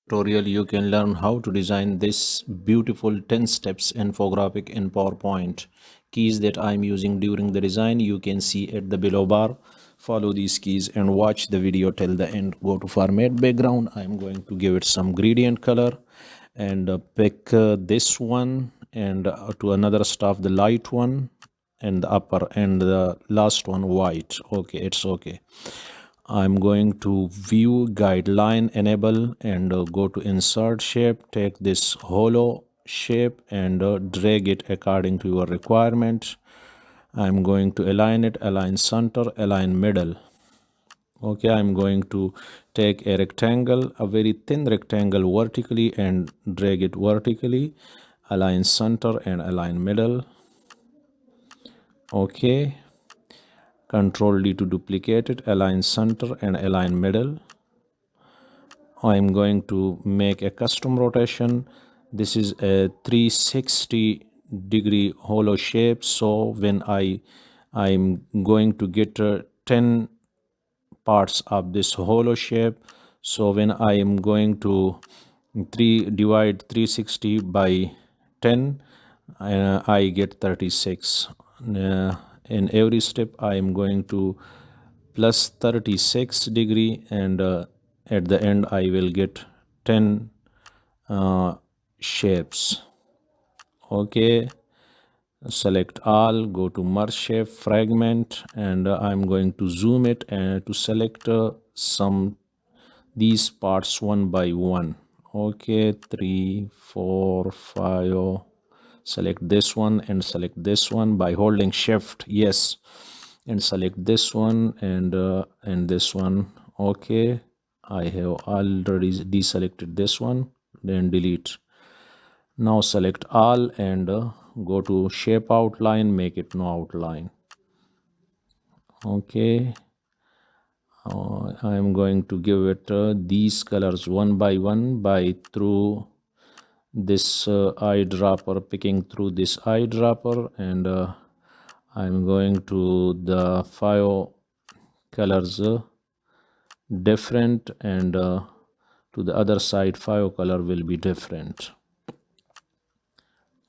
tutorial you can learn how to design this beautiful 10 steps infographic in PowerPoint. Keys that I'm using during the design you can see at the below bar. Follow these keys and watch the video till the end. Go to format background. I'm going to give it some gradient color and pick this one and to another stuff the light one and the upper and the last one white. Okay, it's okay. I'm going to view guideline enable and go to insert shape. Take this hollow shape and drag it according to your requirement. I'm going to align it, align center, align middle. Okay, I'm going to take a rectangle, a very thin rectangle vertically and drag it vertically, align center and align middle. Okay, Control D to duplicate it, align center and align middle. I'm going to make a custom rotation. This is a 360-degree hollow shape. So when I'm going to get 10 parts of this hollow shape. So when I am going to divide 360 by 10, I get 36. In every step, I am going to plus 36 degree and at the end I will get 10 shapes. Okay, select all, go to merge shape fragment and I'm going to zoom it and to select some these parts one by one. Okay, 3 4 5, select this one and select this one by holding shift, yes, and select this one and this one. Okay, I have already deselected this one, then delete. Now select all and go to shape outline, make it no outline. Okay, I am going to give it these colors one by one by through this eyedropper, picking through this eyedropper, and I'm going to the 5 colors different and to the other side 5 color will be different.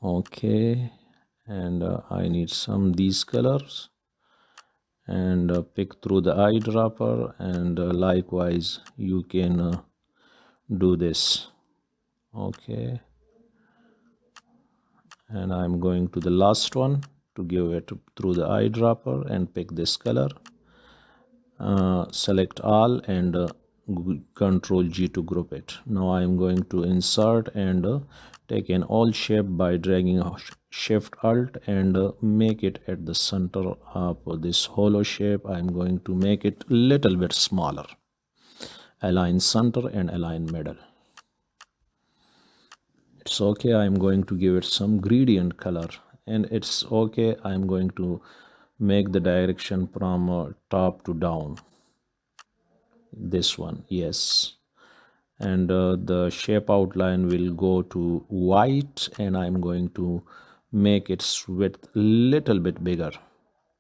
Okay, and I need some these colors and pick through the eyedropper and likewise you can do this. Okay, and I'm going to the last one to give it through the eyedropper and pick this color. Select all and Control G to group it. Now I am going to insert and take an all shape by dragging Shift Alt and make it at the center of this hollow shape. I am going to make it a little bit smaller. Align center and align middle. It's okay. I'm going to give it some gradient color and it's okay. I'm going to make the direction from top to down. This one, yes, and the shape outline will go to white and I'm going to make its width little bit bigger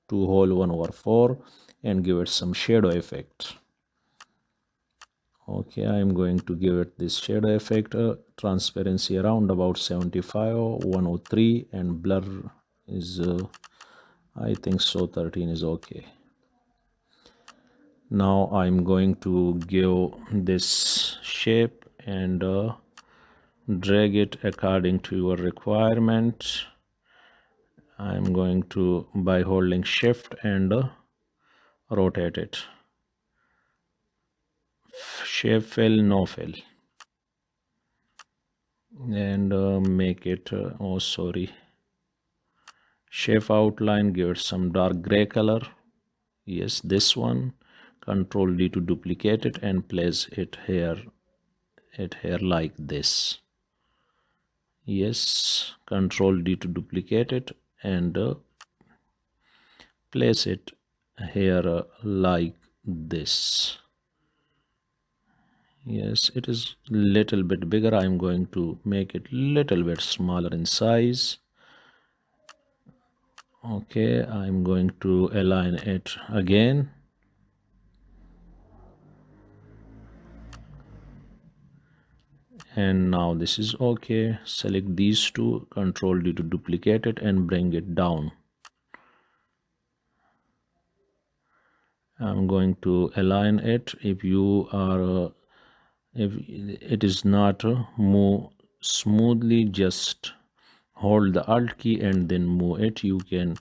to whole 1/4 and give it some shadow effect. Okay, I'm going to give it this shadow effect, transparency around about 75 103 and blur is I think so 13 is okay. Now I'm going to give this shape and drag it according to your requirement. I'm going to by holding shift and rotate it. Shape fill, no fill, and make it oh sorry, shape outline, give it some dark gray color. Yes, this one. Control D to duplicate it and place it here like this. Yes, Control D to duplicate it and place it here like this. Yes, it is little bit bigger. I'm going to make it little bit smaller in size. Okay, I'm going to align it again. and now this is okay. Select these two, Control D to duplicate it and bring it down. I'm going to align it. If you are if it is not move smoothly, just hold the Alt key and then move it. You can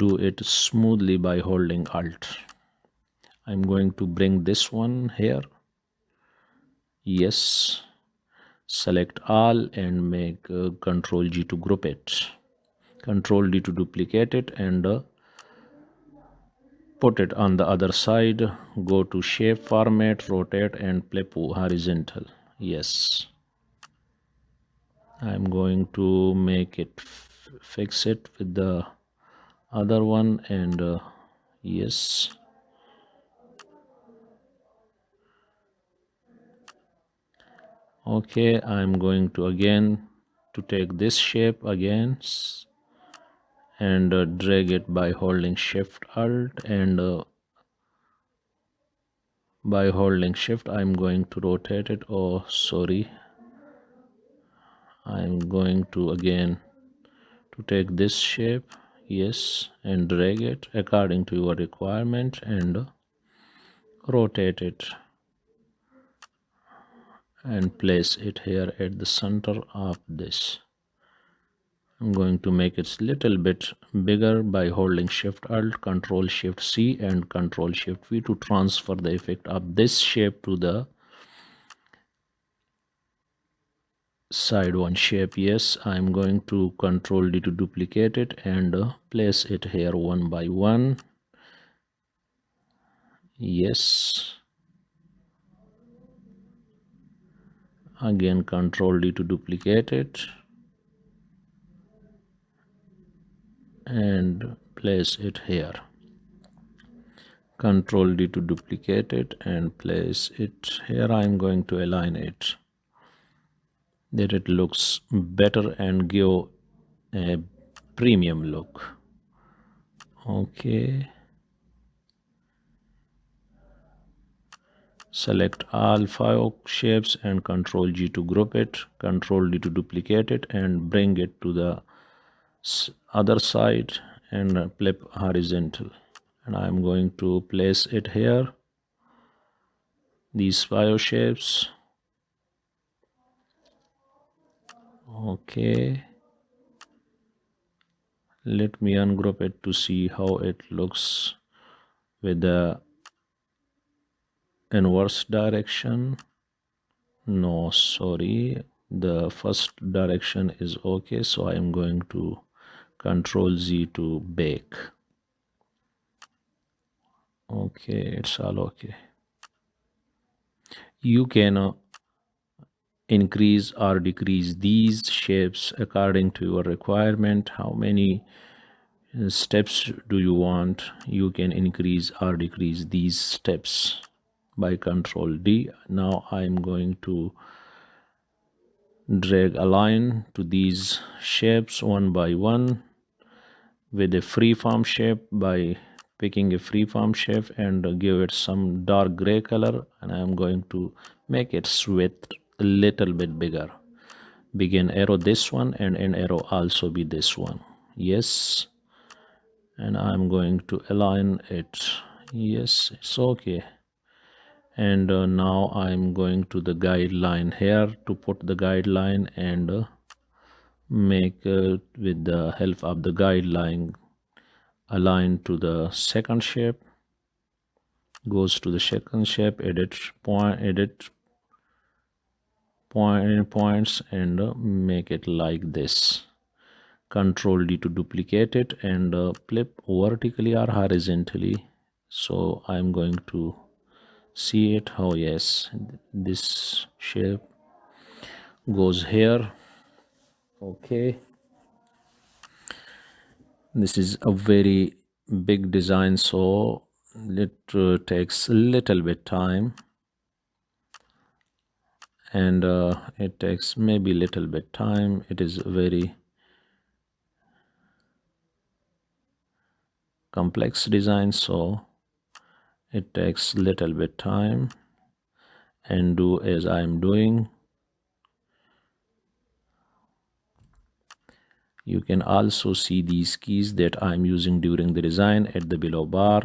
do it smoothly by holding Alt. I'm going to bring this one here. Yes. Select all and make Control G to group it. Control D to duplicate it and put it on the other side. Go to shape format, rotate and flip horizontal. Yes. I'm going to make it fix it with the other one and yes. Okay, I'm going to again to take this shape again and drag it by holding Shift Alt and by holding Shift I'm going to rotate it. Oh sorry, I'm going to again to take this shape, yes, and drag it according to your requirement and rotate it and place it here at the center of this. I'm going to make it a little bit bigger by holding Shift Alt, Control Shift C and Control Shift V to transfer the effect of this shape to the side one shape. Yes, I'm going to Control D to duplicate it and place it here one by one. Yes. Again Control D to duplicate it and place it here. Control D to duplicate it and place it here. I'm going to align it that it looks better and give a premium look. Okay. Select all 5 shapes and Control G to group it, Control D to duplicate it and bring it to the other side and flip horizontal. And I'm going to place it here, these 5 shapes. Okay. Let me ungroup it to see how it looks with the inverse direction. No, sorry, the first direction is okay, so I am going to Control Z to bake. Okay, it's all okay. You can increase or decrease these shapes according to your requirement. How many steps do you want? You can increase or decrease these steps by Control D. Now I'm going to drag a line to these shapes one by one with a freeform shape by picking a freeform shape and give it some dark gray color, and I'm going to make its width a little bit bigger. Begin arrow this one and end arrow also be this one. Yes, and I'm going to align it. Yes, it's okay. And now I'm going to the guideline here to put the guideline and make with the help of the guideline align to the second shape. Goes to the second shape, edit points and make it like this. Control D to duplicate it and flip vertically or horizontally. So I'm going to see it how, yes, this shape goes here. Okay, this is a very big design, so it takes a little bit time and it takes maybe little bit time. It is very complex design, so it takes little bit time, and do as I'm doing. You can also see these keys that I'm using during the design at the below bar.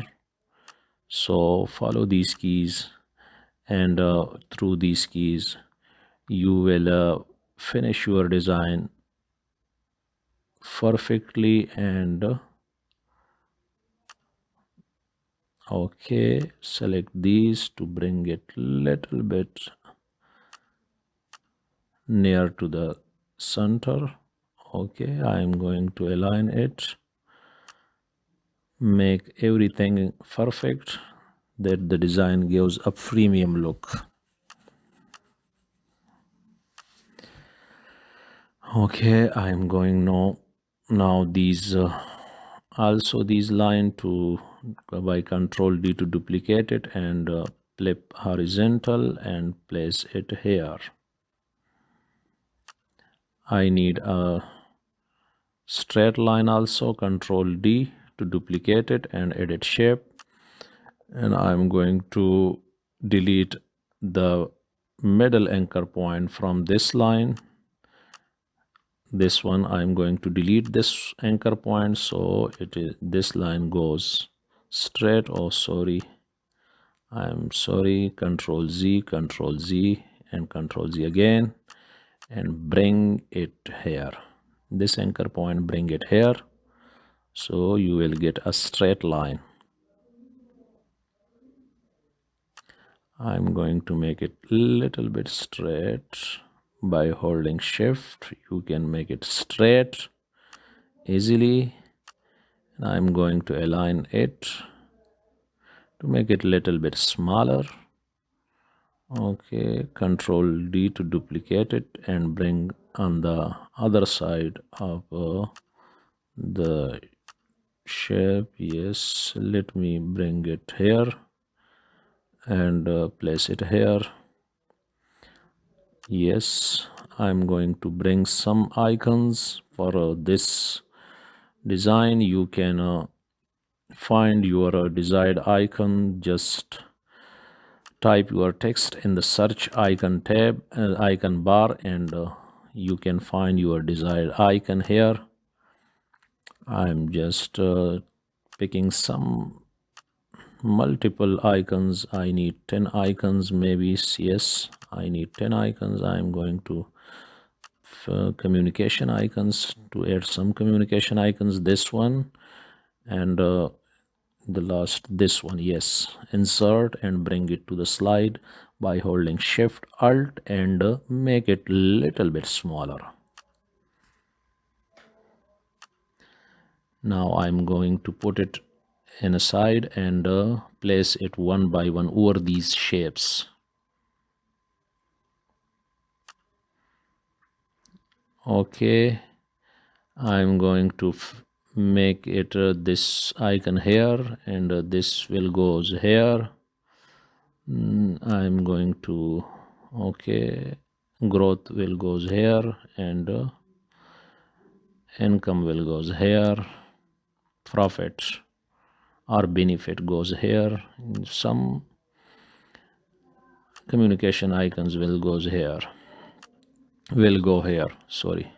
So follow these keys, and through these keys you will finish your design perfectly. And okay, select these to bring it little bit near to the center. Okay, I'm going to align it, make everything perfect, that the design gives a premium look. Okay, I'm going now these also these line to by Control D to duplicate it, and flip horizontal and place it here. I need a straight line also, Control D to duplicate it and edit shape. And I'm going to delete the middle anchor point from this line. This one I'm going to delete this anchor point, so it is this line goes straight. Oh, sorry, I'm sorry. Control Z, Control Z, and Control Z again, and bring it here. This anchor point, bring it here, so you will get a straight line. I'm going to make it little bit straight by holding shift. You can make it straight easily. And I'm going to align it to make it little bit smaller. Okay, Control D to duplicate it and bring on the other side of the shape. Yes, let me bring it here and place it here. Yes, I'm going to bring some icons for this design. You can find your desired icon. Just type your text in the search icon tab, icon bar, and you can find your desired icon here. I'm just picking some multiple icons. I need 10 icons maybe. Yes, I need 10 icons. I'm going to communication icons to add some communication icons. This one, and the last, this one. Yes, insert and bring it to the slide by holding shift alt and make it little bit smaller. Now I'm going to put it in a side and place it one by one over these shapes. Okay, I'm going to make it this icon here, and this will goes here. I'm going to, okay, growth will goes here, and income will goes here, profit or benefit goes here, some communication icons will goes here, will go here, sorry.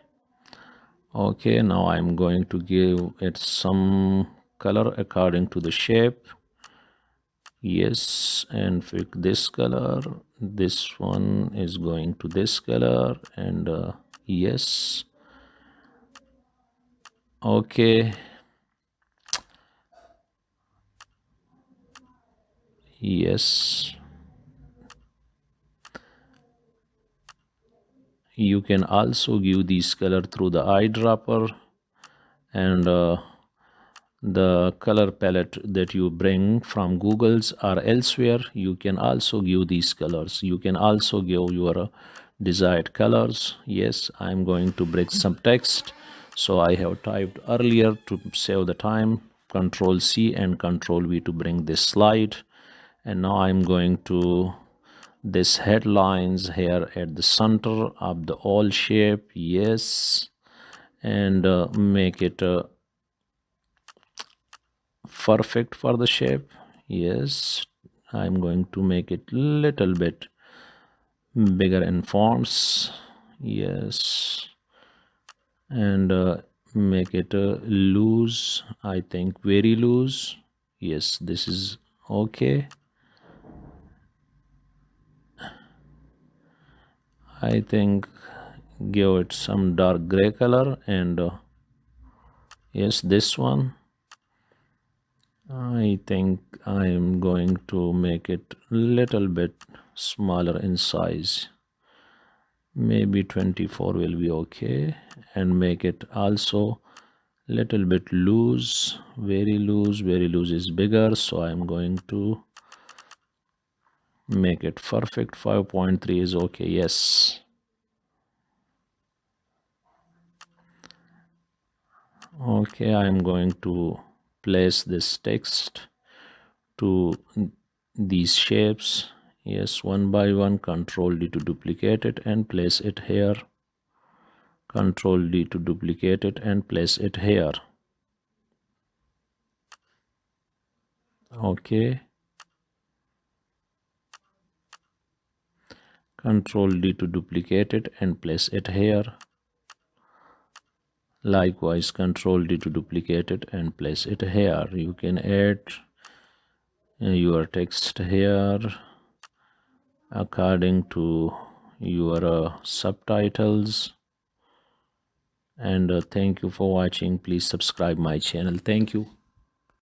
Okay, now I'm going to give it some color according to the shape. Yes, and pick this color. This one is going to this color, and yes. Okay, yes, you can also give this color through the eyedropper, and the color palette that you bring from Google's or elsewhere, you can also give these colors. You can also give your desired colors. Yes, I'm going to bring some text, so I have typed earlier to save the time, Control C and Control V to bring this slide. And now I'm going to this headlines here at the center of the all shape. Yes, and make it perfect for the shape. Yes, I'm going to make it little bit bigger in fonts. Yes, and make it loose, I think very loose. Yes, this is okay. I think give it some dark gray color, and yes, this one I think I am going to make it little bit smaller in size. Maybe 24 will be okay, and make it also little bit loose. Very loose, very loose is bigger, so I'm going to make it perfect. 5.3 is okay. Yes. Okay, I'm going to place this text to these shapes. Yes, one by one. Control D to duplicate it and place it here. Control D to duplicate it and place it here. Okay. Control D to duplicate it and place it here. Likewise, Control D to duplicate it and place it here. You can add your text here according to your subtitles. And thank you for watching. Please subscribe my channel. Thank you.